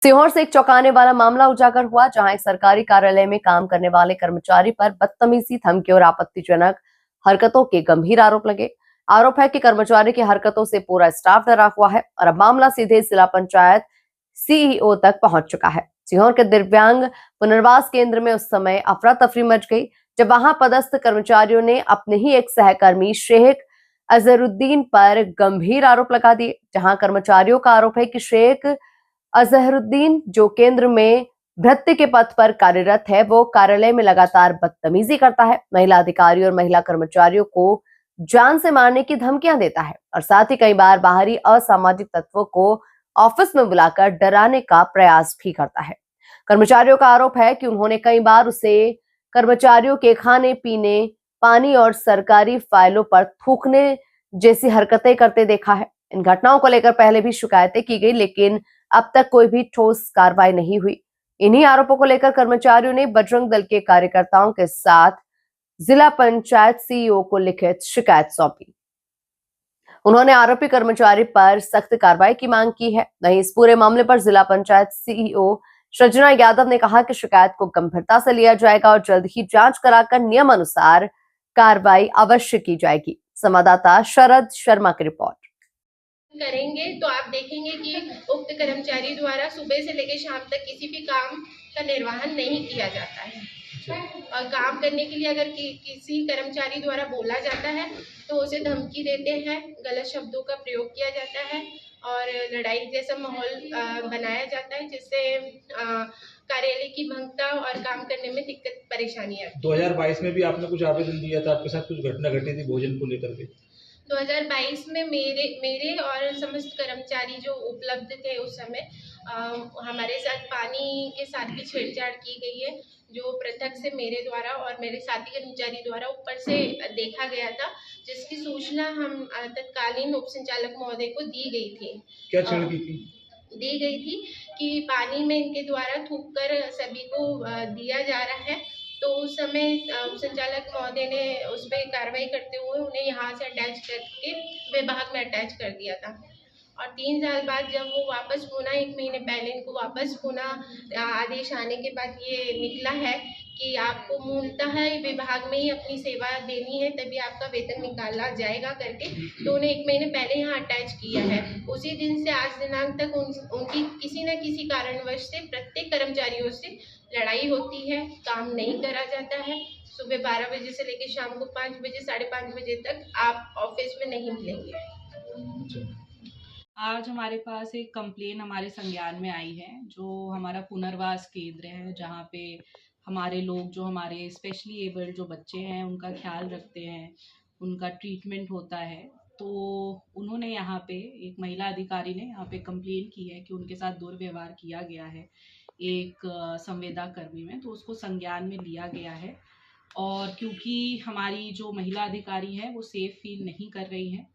सीहोर से एक चौंकाने वाला मामला उजागर हुआ, जहां एक सरकारी कार्यालय में काम करने वाले कर्मचारी पर बदतमीजी, धमकी और आपत्तिजनक हरकतों के गंभीर आरोप लगे। आरोप है कि कर्मचारी की हरकतों से पूरा स्टाफ डरा हुआ है और अब मामला सीधे जिला पंचायत सीईओ तक पहुंच चुका है। सीहोर के दिव्यांग पुनर्वास केंद्र में उस समय अफरा तफरी मच गई, जब वहां पदस्थ कर्मचारियों ने अपने ही एक सहकर्मी शेख अजहरुद्दीन पर गंभीर आरोप लगा दिए। जहां कर्मचारियों का आरोप है कि शेख अजहरुद्दीन, जो केंद्र में भृत्य के पद पर कार्यरत है, वो कार्यालय में लगातार बदतमीजी करता है, महिला अधिकारी और महिला कर्मचारियों को जान से मारने की धमकियां देता है और साथ ही कई बार बाहरी असामाजिक तत्वों को ऑफिस में बुलाकर डराने का प्रयास भी करता है। कर्मचारियों का आरोप है कि उन्होंने कई बार उसे कर्मचारियों के खाने पीने, पानी और सरकारी फाइलों पर थूकने जैसी हरकतें करते देखा है। इन घटनाओं को लेकर पहले भी शिकायतें की गई, लेकिन अब तक कोई भी ठोस कार्रवाई नहीं हुई। इन्हीं आरोपों को लेकर कर्मचारियों ने बजरंग दल के कार्यकर्ताओं के साथ जिला पंचायत सीईओ को लिखित शिकायत सौंपी। उन्होंने आरोपी कर्मचारी पर सख्त कार्रवाई की मांग की है। वहीं इस पूरे मामले पर जिला पंचायत सीईओ सृजना यादव ने कहा कि शिकायत को गंभीरता से लिया जाएगा और जल्द ही जांच कराकर नियम अनुसार कार्रवाई अवश्य की जाएगी। संवाददाता शरद शर्मा की रिपोर्ट। करेंगे तो आप देखेंगे कि उक्त कर्मचारी द्वारा सुबह से लेकर शाम तक किसी भी काम का निर्वहन नहीं किया जाता है। और काम करने के लिए अगर किसी कर्मचारी द्वारा बोला जाता है तो उसे धमकी देते हैं, गलत शब्दों का प्रयोग किया जाता है और लड़ाई जैसा माहौल बनाया जाता है, जिससे कार्यालय की भंगता और काम करने में दिक्कत परेशानी आती है। 2022 में भी आपने कुछ आवेदन दिया था, आपके साथ कुछ घटना घटी थी भोजन को लेकर के। 2022 में मेरे और समस्त कर्मचारी जो उपलब्ध थे उस समय हमारे साथ पानी के साथ भी छेड़छाड़ की गई है, जो पृथक से मेरे द्वारा और मेरे साथी कर्मचारी द्वारा ऊपर से देखा गया था, जिसकी सूचना हम तत्कालीन उप संचालक महोदय को दी गई थी। क्या छेड़ दी गई थी कि पानी में इनके द्वारा थूक कर सभी को दिया जा रहा है। तो उस समय संचालक महोदय ने उस पर कार्रवाई करते हुए उन्हें यहाँ से अटैच करके विभाग में अटैच कर दिया था। और 3 साल बाद जब वो वापस पुनः 1 महीने पहले इनको वापस पुनः आदेश आने के बाद ये निकला है कि आपको मूलतः विभाग में ही अपनी सेवा देनी है, तभी आपका वेतन निकाला जाएगा करके, तो उन्हें 1 महीने पहले यहाँ अटैच किया है। उसी दिन से आज दिनांक तक उनकी किसी न किसी कारणवश से प्रत्येक कर्मचारियों से लड़ाई होती है, काम नहीं करा जाता है। सुबह 12 बजे से लेकर शाम को 5 बजे, 5:30 बजे तक आप ऑफिस में नहीं मिलेंगे। आज हमारे पास एक कंप्लेन हमारे संज्ञान में आई है, जो हमारा पुनर्वास केंद्र है, जहाँ पे हमारे लोग, जो हमारे स्पेशली एबल्ड जो बच्चे हैं, उनका ख्याल रखते हैं, उनका ट्रीटमेंट होता है। तो उन्होंने यहाँ पे, एक महिला अधिकारी ने यहाँ पे कंप्लेन की है कि उनके साथ दुर्व्यवहार किया गया है एक संविदा कर्मी में, तो उसको संज्ञान में लिया गया है। और क्योंकि हमारी जो महिला अधिकारी है वो सेफ फील नहीं कर रही हैं,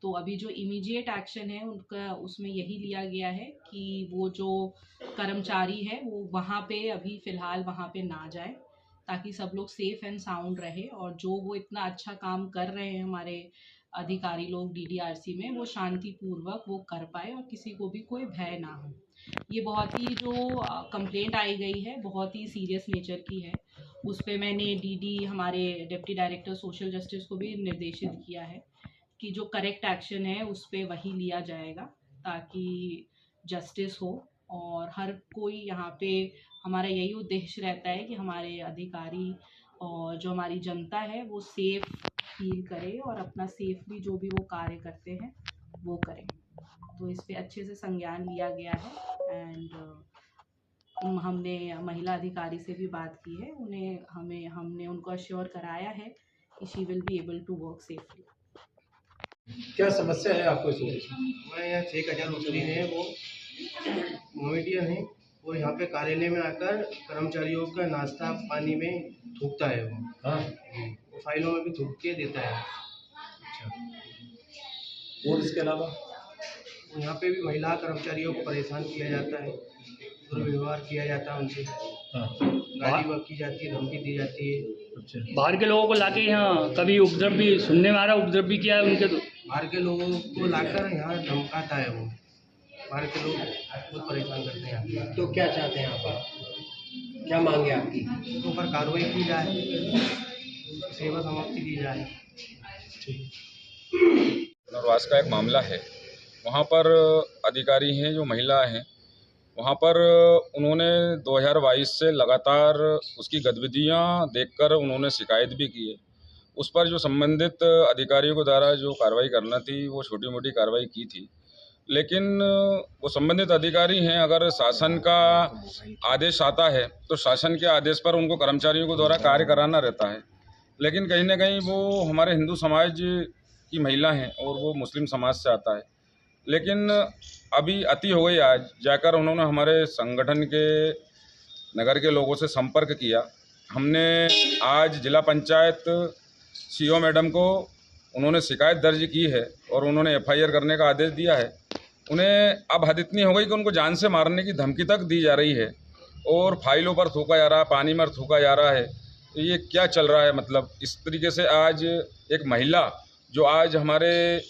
तो अभी जो इमीडिएट एक्शन है उनका, उसमें यही लिया गया है कि वो जो कर्मचारी है वो वहाँ पे अभी फ़िलहाल वहाँ पे ना जाए, ताकि सब लोग सेफ़ एंड साउंड रहे और जो वो इतना अच्छा काम कर रहे हैं हमारे अधिकारी लोग डीडीआरसी में, वो शांतिपूर्वक वो कर पाए और किसी को भी कोई भय ना हो। ये बहुत ही जो कंप्लेंट आई गई है बहुत ही सीरियस नेचर की है। उस पे मैंने डीडी, हमारे डिप्टी डायरेक्टर सोशल जस्टिस को भी निर्देशित किया है कि जो करेक्ट एक्शन है उस पे वही लिया जाएगा, ताकि जस्टिस हो। और हर कोई यहाँ पे, हमारा यही उद्देश्य रहता है कि हमारे अधिकारी और जो हमारी जनता है वो सेफ फील करे और अपना सेफली जो भी वो कार्य करते हैं वो करें। तो इस पे अच्छे से संज्ञान लिया गया है एंड हमने महिला अधिकारी से भी बात की है, हमने उनको अश्योर कराया है कि she will be able to work safely. क्या समस्या है आपको इस ऑफिस में? मैं यहाँ शेख अजहरुद्दीन है, वो मोमेडियन है और यहाँ पे कार्यालय में आकर कर्मचारियों का नाश्ता पानी में थूकता है वो। हाँ, वो फाइलों में भी थूक के देता है। अच्छा। और इसके अलावा यहाँ पे भी महिला कर्मचारियों को परेशान किया जाता है, दुर्व्यवहार किया जाता है उनसे। हाँ, गाली वाली की जाती है, धमकी दी जाती है। अच्छा। बाहर के लोगों को लाके यहाँ कभी उपद्रव भी सुनने में आ रहा, उपद्रव भी किया है उनके? तो बाहर के लोगों को लाकर यहाँ धमकाता है वो, बाहर के लोग बहुत परेशान करते हैं यहाँ पे। तो क्या चाहते हैं आप? क्या मांगे आपकी? तो ऊपर कार्रवाई की जाए, सेवा समाप्ति की जाए। पुनर्वास का एक मामला है, वहाँ पर अधिकारी हैं जो महिला हैं, वहाँ पर उन्होंने 2022 से लगातार उसकी गतिविधियाँ देखकर उन्होंने शिकायत भी की है। उस पर जो संबंधित अधिकारियों के द्वारा जो कार्रवाई करना थी वो छोटी मोटी कार्रवाई की थी, लेकिन वो संबंधित अधिकारी हैं, अगर शासन का आदेश आता है तो शासन के आदेश पर उनको कर्मचारियों के द्वारा कार्य कराना रहता है। लेकिन कहीं ना कहीं वो हमारे हिंदू समाज की महिला हैं और वो मुस्लिम समाज से आता है, लेकिन अभी अति हो गई। आज जाकर उन्होंने हमारे संगठन के नगर के लोगों से संपर्क किया। हमने आज जिला पंचायत सीओ मैडम को उन्होंने शिकायत दर्ज की है और उन्होंने एफआईआर करने का आदेश दिया है। उन्हें अब हद इतनी हो गई कि उनको जान से मारने की धमकी तक दी जा रही है और फाइलों पर थूका जा रहा है, पानी में थूका जा रहा है। तो ये क्या चल रहा है? मतलब इस तरीके से आज एक महिला जो आज हमारे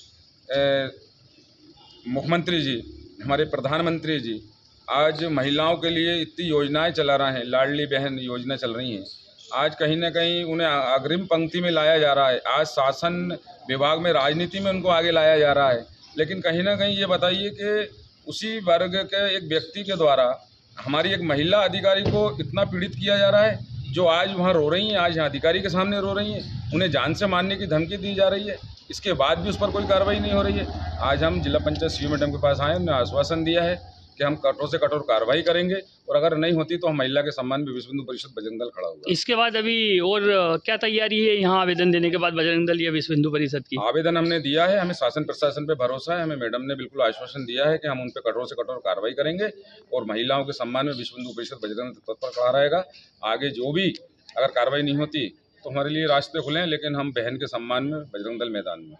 मुख्यमंत्री जी, हमारे प्रधानमंत्री जी आज महिलाओं के लिए इतनी योजनाएं चला रहे हैं, लाडली बहन योजना चल रही हैं, आज कहीं ना कहीं उन्हें अग्रिम पंक्ति में लाया जा रहा है। आज शासन विभाग में, राजनीति में उनको आगे लाया जा रहा है। लेकिन कहीं ना कहीं ये बताइए कि उसी वर्ग के एक व्यक्ति के द्वारा हमारी एक महिला अधिकारी को इतना पीड़ित किया जा रहा है, जो आज वहाँ रो रही हैं, आज यहाँ अधिकारी के सामने रो रही हैं, उन्हें जान से मारने की धमकी दी जा रही है। इसके बाद भी उस पर कोई कार्रवाई नहीं हो रही है। आज हम जिला पंचायत सीओ मैडम के पास आए, उन्हें आश्वासन दिया है कि हम कठोर से कठोर कार्रवाई करेंगे और अगर नहीं होती तो हम महिला के सम्मान में विश्व हिंदू परिषद बजरंग दल खड़ा होगा। इसके बाद अभी और क्या तैयारी है यहाँ आवेदन देने के बाद बजरंग दल या विश्व हिंदू परिषद की? आवेदन हमने दिया है, हमें शासन प्रशासन पे भरोसा है, हमें मैडम ने बिल्कुल आश्वासन दिया है कि हम उन पर कठोर से कठोर कार्रवाई करेंगे और महिलाओं के सम्मान में विश्व हिंदू परिषद बजरंग दल तत्पर खड़ा रहेगा। आगे जो भी अगर कार्रवाई नहीं होती तो हमारे लिए रास्ते खुले हैं, लेकिन हम बहन के सम्मान में बजरंग दल मैदान में।